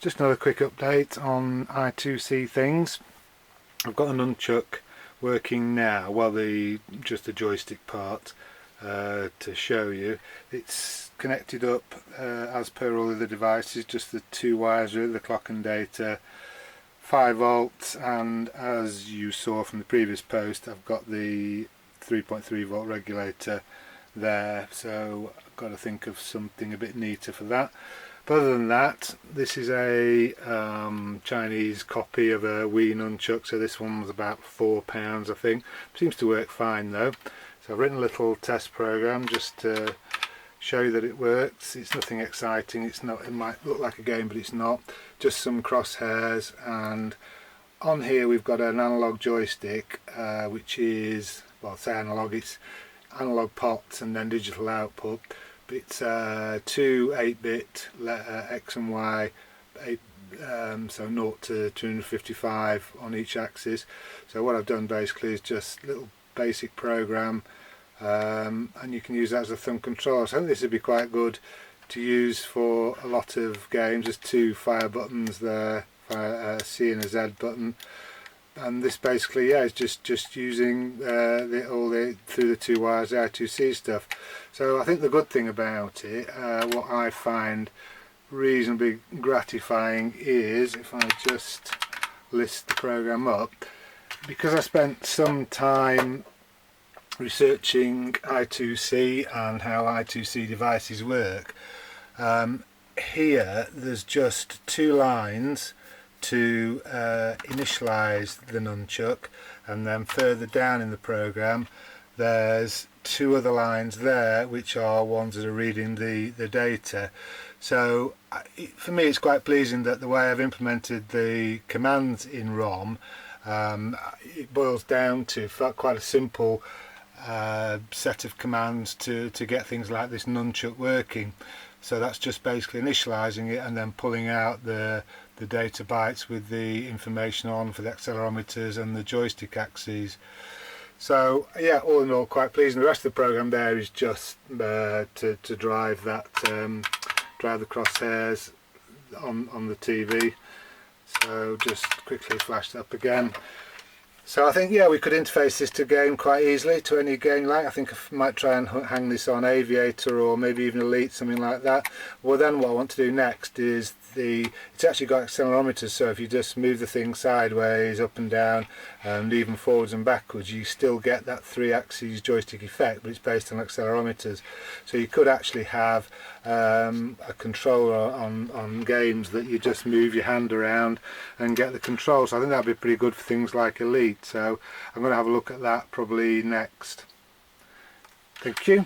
Just another quick update on I2C things. I've got a nunchuck working now, well just the joystick part to show you. It's connected up as per all of the devices, just the two wires really, the clock and data, 5 volts, and as you saw from the previous post I've got the 3.3 volt regulator there, so I've got to think of something a bit neater for that. But other than that, this is a Chinese copy of a Beeb Nunchuck, so this one was about £4 I think. Seems to work fine though. So I've written a little test program just to show you that it works. It's nothing exciting, it's not, it might look like a game but it's not, just some crosshairs, and on here we've got an analog joystick which is, well, say analog, it's analog pots and then digital output. It's two 8-bit X and Y, so 0 to 255 on each axis. So what I've done basically is just a little basic program, and you can use that as a thumb controller. So I think this would be quite good to use for a lot of games. There's two fire buttons there, a C and a Z button. And this basically, yeah, is just using through the two wires, the I2C stuff. So I think the good thing about it, what I find reasonably gratifying, is if I just list the program up, because I spent some time researching I2C and how I2C devices work. Here there's just two lines to initialize the nunchuck, and then further down in the program there's two other lines there which are ones that are reading the data. So for me it's quite pleasing that the way I've implemented the commands in ROM, it boils down to quite a simple set of commands to get things like this nunchuck working. So that's just basically initializing it and then pulling out the data bytes with the information on for the accelerometers and the joystick axes. So yeah, all in all quite pleasing. The rest of the program there is just to drive that drive the crosshairs on the TV. So just quickly flash that up again. So I think, yeah, we could interface this to game quite easily, to any game like. I think I might try and hang this on Aviator or maybe even Elite, something like that. Well, then what I want to do next is it's actually got accelerometers, so if you just move the thing sideways, up and down, and even forwards and backwards, you still get that 3-axis joystick effect, but it's based on accelerometers. So you could actually have a controller on games that you just move your hand around and get the control. So I think that'd be pretty good for things like Elite. So I'm going to have a look at that probably next. Thank you.